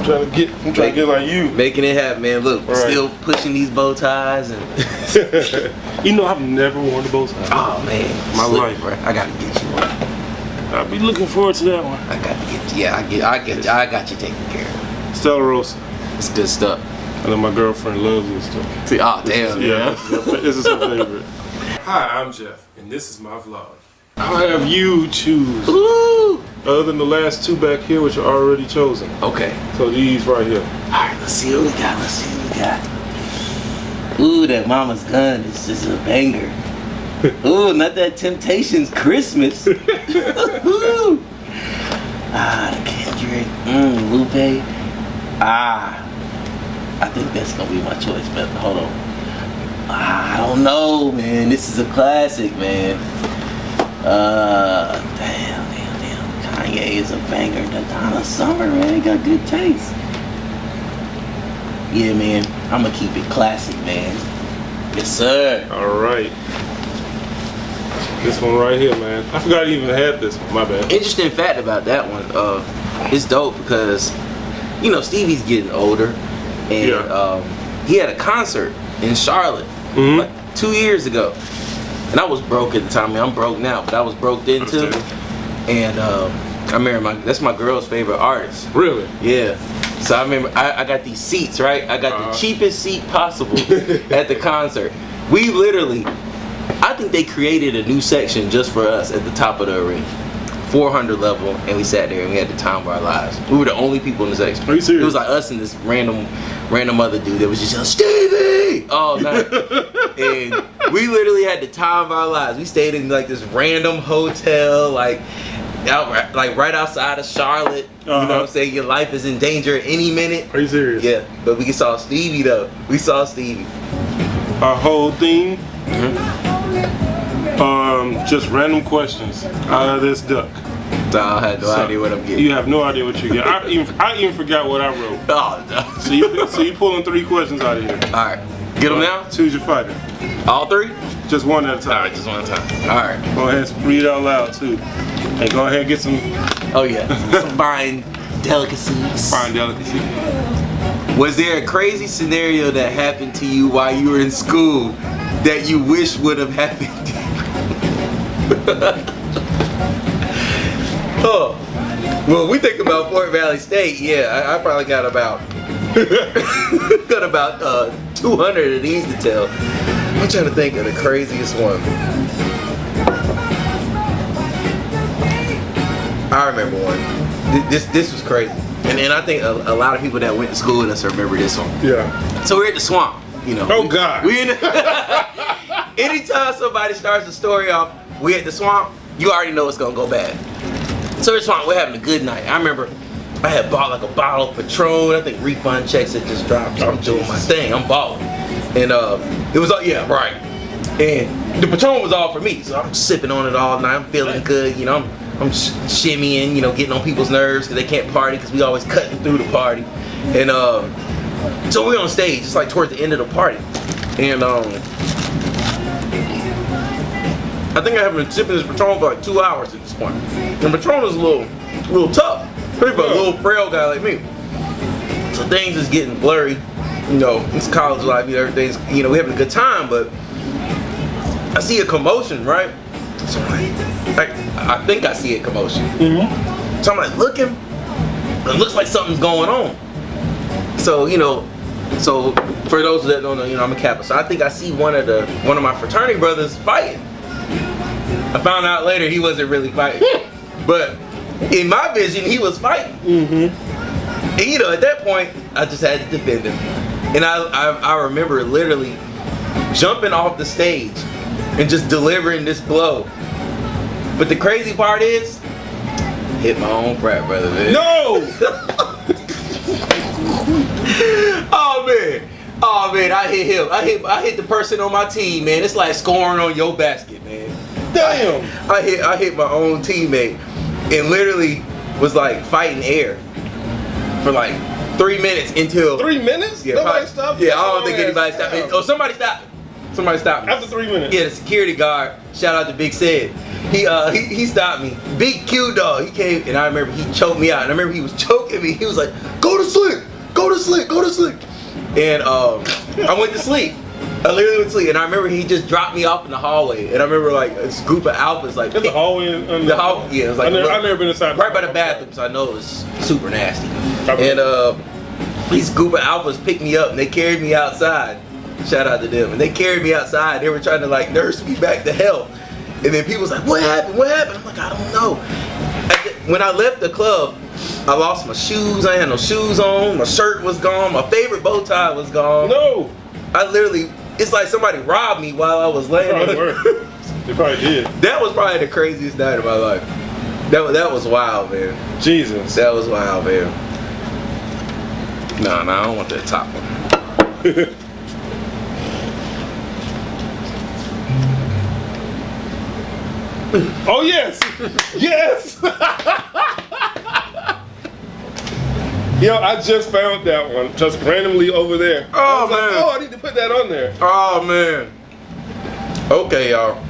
I'm trying to get like you. Making it happen, man. Look, we're still pushing these bow ties and. You know, I've never worn a bow tie. Oh man, my life, bro. I gotta get you one. I'll be looking forward to that one. I gotta get you. Yeah, I got you taken care of. Stella Rosa. It's good stuff. I know my girlfriend loves this stuff. See, oh damn. This is her favorite. Hi, I'm Jeff, and this is my vlog. I have you choose. Ooh. Other than the last two back here, which are already chosen. Okay. So these right here. Alright, let's see what we got. Ooh, that mama's gun is just a banger. Ooh, not that Temptations Christmas. Ooh. The Kendrick. Lupe. I think that's gonna be my choice, but hold on. I don't know, man. This is a classic, man. Damn. Kanye is a banger. Donna Summer, man, he got good taste. Yeah, man. I'm gonna keep it classic, man. Yes, sir. All right. This one right here, man. I forgot I even had this one. My bad. Interesting fact about that one. It's dope because, you know, Stevie's getting older, and he had a concert in Charlotte like 2 years ago, and I was broke at the time. I mean, I'm broke now, but I was broke then too. And I remember that's my girl's favorite artist. Really? Yeah. So I remember I got these seats, right? I got the cheapest seat possible at the concert. We literally, I think they created a new section just for us at the top of the arena. 400 level, and we sat there and we had the time of our lives. We were the only people in the section. Are you serious? It was like us and this random other dude that was just yelling, Stevie! All night. And we literally had the time of our lives. We stayed in like this random hotel, like right outside of Charlotte. You know what I'm saying? Your life is in danger at any minute. Are you serious? Yeah, but we saw Stevie though. We saw Stevie. Our whole theme, just random questions out of this duck. So I had no idea what I'm getting. You have no idea what you're getting. I even forgot what I wrote. Oh, no. So you pulling 3 questions out of here. All right, get them now. Choose your fighter. All 3? Just one at a time. All right, just one at a time. All right. Go ahead and read it out loud too. And go ahead and get some. Oh yeah, some fine delicacies. Fine delicacy. Was there a crazy scenario that happened to you while you were in school that you wish would have happened? Oh, well, we think about Fort Valley State. Yeah, I probably got about 200 of these to tell. I'm trying to think of the craziest one. I remember one. This was crazy, and I think a lot of people that went to school with us remember this one. Yeah. So we're at the swamp, you know. Oh God. Anytime somebody starts a story off, we at the swamp, you already know it's gonna go bad. So it's fine, we're having a good night. I remember I had bought like a bottle of Patron. I think refund checks had just dropped. So I'm doing my thing, I'm balling. And it was all, yeah, right. And the Patron was all for me. So I'm sipping on it all night. I'm feeling good, you know. I'm shimmying, you know, getting on people's nerves because they can't party because we always cutting through the party. And so we're on stage, it's like towards the end of the party. And I think I have been sipping this Patron for like 2 hours at this point. And Patron is a little tough, pretty for a little frail guy like me. So things is getting blurry. You know, it's college life, you know, everything's, you know, we're having a good time, but I see a commotion, right? So I'm like, I think I see a commotion. So I'm like looking, it looks like something's going on. So, you know, so for those that don't know, you know, I'm a Kappa. So I think I see one of my fraternity brothers fighting. I found out later he wasn't really fighting, but in my vision he was fighting. And you know, at that point I just had to defend him. And I remember literally jumping off the stage and just delivering this blow. But the crazy part is, hit my own frat brother, man. No! Oh man, I hit him. I hit the person on my team, man. It's like scoring on your basket, man. Damn! I hit my own teammate and literally was like fighting air for like 3 minutes until 3 minutes? Yeah, Nobody stopped? Yeah, I don't think anybody stopped me. Oh, somebody stopped me. Somebody stopped me. After 3 minutes? Yeah, the security guard, shout out to Big Sid. he stopped me. Big Q dog. He came and I remember he choked me out. And I remember he was choking me. He was like, "Go to sleep, go to sleep, go to sleep." And I went to sleep. I literally went to sleep. And I remember he just dropped me off in the hallway. And I remember like this group of alphas like in the hallway. The hall, yeah, it was like I've never been inside. Right by the bathroom, so I know it was super nasty. And these group of alphas picked me up and they carried me outside. Shout out to them. And they carried me outside. They were trying to like nurse me back to health. And then people was like, "What happened? What happened?" I'm like, "I don't know." When I left the club, I lost my shoes. I had no shoes on. My shirt was gone. My favorite bow tie was gone. No. I literally, it's like somebody robbed me while I was laying on it. They probably did. That was probably the craziest night of my life. That was wild, man. Jesus. That was wild, man. Nah, I don't want that top one. Oh yes, yes. Yo, I just found that one just randomly over there. Oh man. Like, oh, I need to put that on there. Oh man. Okay, y'all.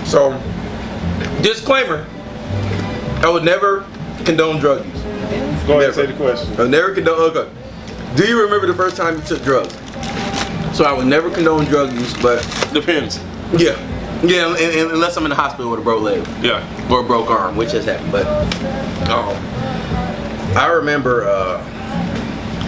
So, disclaimer: I would never condone drug use. Go ahead and say the question. I would never condone. Okay. Do you remember the first time you took drugs? So I would never condone drug use, but depends. Yeah. Yeah, and unless I'm in the hospital with a broke leg. Yeah. Or a broke arm, which has happened. But I remember,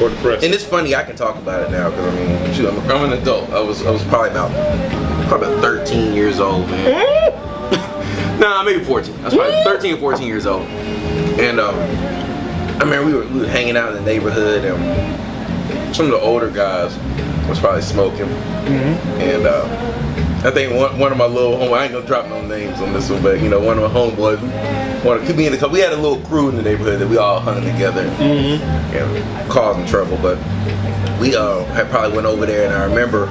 or depressed. And it's funny, I can talk about it now because I mean, shoot, I'm an adult. I was probably about 13 years old, man. Nah, maybe 14. I was probably 13 or 14 years old. And I remember we were hanging out in the neighborhood, and some of the older guys was probably smoking, and I think one of my little homies, I ain't gonna drop no names on this one, but you know, one of my homeboys wanted to keep me in the couple. We had a little crew in the neighborhood that we all hung together and causing trouble, but we had probably went over there, and I remember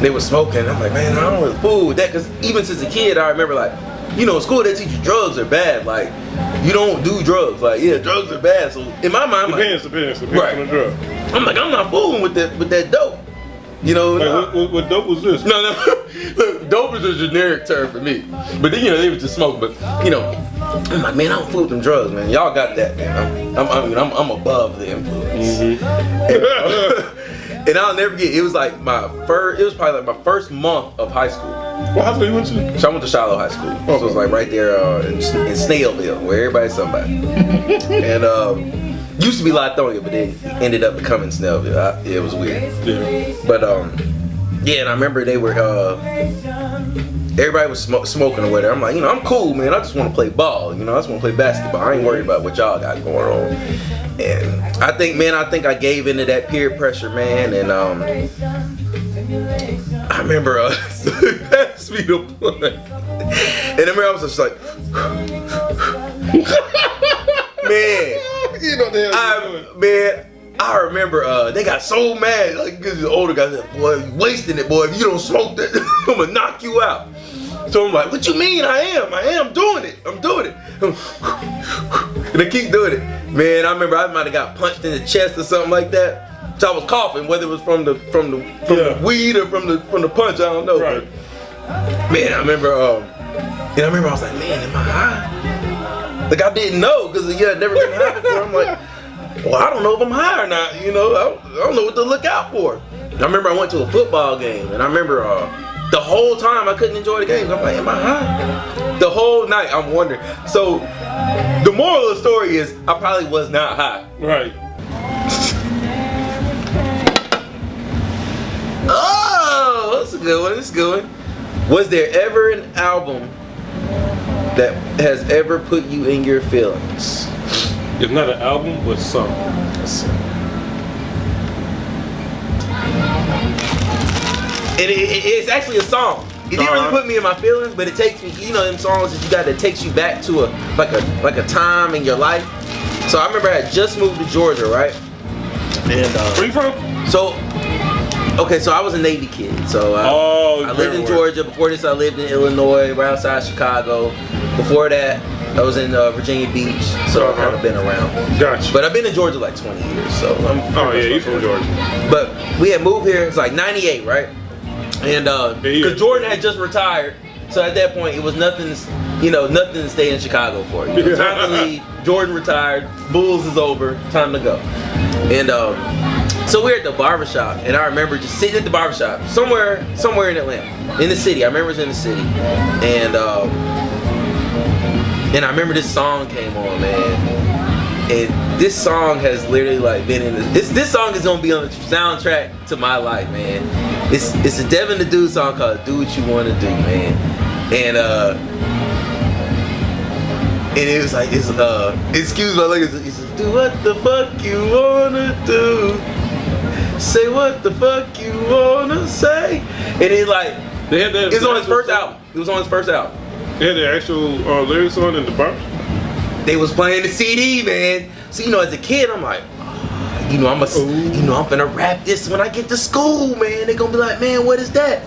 they were smoking. I'm like, man, I don't really fool with that, because even since a kid, I remember like, you know, in school they teach you drugs are bad. Like, you don't do drugs. Like, yeah, drugs are bad. So in my mind, depends right. on the drug. I'm like, I'm not fooling with that dope. You know, like, what dope was this? No. Look, dope is a generic term for me. But then, you know, they was just smoke. But you know, I'm like, man, I don't fool with them drugs, man. Y'all got that, man. I'm above the influence. And I'll never get. It was like it was probably like my first month of high school. What high school you went to? So I went to Shiloh High School. Okay. So it was like right there in Snailville, where everybody's somebody. And used to be Latonia, but then ended up becoming Snellville. It was weird. Yeah. But yeah, and I remember they were everybody was smoking or whatever. I'm like, you know, I'm cool, man. I just want to play ball. You know, I just want to play basketball. I ain't worried about what y'all got going on. And I think I gave into that peer pressure, man. And I remember they passed me the blunt, and I remember I was just like, man. You know I remember they got so mad, like, because the older guy said, boy, you wasting it, boy. If you don't smoke that, I'm gonna knock you out. So I'm like, what you mean? I am doing it. I'm doing it. And I keep doing it. Man, I remember I might have got punched in the chest or something like that. So I was coughing, whether it was from the weed or from the punch, I don't know. Right. But, man, I remember I was like, man, am I high? Like, I didn't know, because I'd never been high before. I'm like, well, I don't know if I'm high or not, you know. I don't know what to look out for. I remember I went to a football game, and I remember the whole time I couldn't enjoy the game. I'm like, am I high? The whole night I'm wondering. So the moral of the story is I probably was not high. Right. Oh, that's a good one. That's a good one. Was there ever an album that has ever put you in your feelings? It's not an album, but song. It's actually a song. It didn't really put me in my feelings, but it takes me, you know, them songs that you got that takes you back to a time in your life. So I remember I had just moved to Georgia, right? And where you from? So I was a Navy kid. So I lived in Georgia. Before this, I lived in Illinois, right outside Chicago. Before that, I was in Virginia Beach. So I've kind of been around. Gotcha. But I've been in Georgia like 20 years. So you from Georgia? But we had moved here. It's like '98, right? And because Jordan had just retired, So at that point, it was nothing to stay in Chicago for. Time to leave. Jordan retired. Bulls is over. Time to go. And so we're at the barbershop, and I remember just sitting at the barbershop somewhere in Atlanta, in the city. I remember it was in the city, and I remember this song came on, man. And this song has literally like been in this song is gonna be on the soundtrack to my life, man. It's a Devin the Dude song called "Do What You Wanna Do," man. And it was like excuse my language. It says, "Do what the fuck you wanna do. Say what the fuck you wanna say." And it like they had that. It's on his first album. It was on his first album. They had the actual lyrics on in the bar. They was playing the CD, man. So as a kid, I'm like, I'm gonna rap this when I get to school, man. They gonna be like, man, what is that?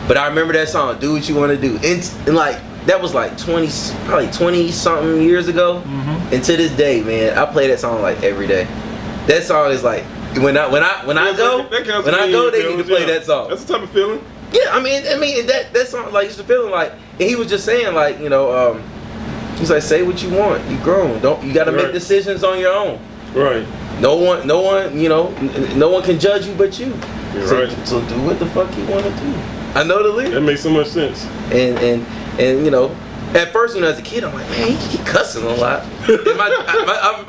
But I remember that song, "Do What You Wanna Do," and like that was like 20 something years ago. Mm-hmm. And to this day, man, I play that song like every day. That song is like when I go, they need to play that song. That's the type of feeling. Yeah, I mean that song like it's the feeling like, and he was just saying like he's like, say what you want. You grown. You got to make decisions on your own. Right. No one, no one can judge you but you. You're right. So do what the fuck you want to do. I know the lyrics. That makes so much sense. And at first, as a kid, I'm like, man, he cussing a lot. And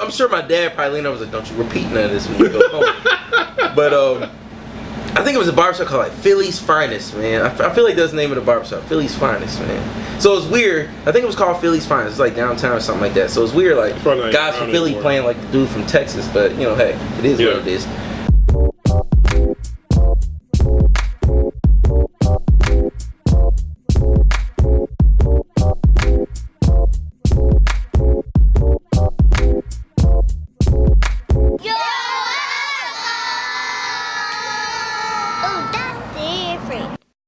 I'm sure my dad probably leaned over and was like, don't you repeat none of this when you go home. But I think it was a barbershop called like Philly's Finest, man. I feel like that's the name of the barbershop, Philly's Finest, man. So it's weird. I think it was called Philly's Finest. It's like downtown or something like that. So it's weird, like guys from Philly playing like the dude from Texas. But hey, it is what it is.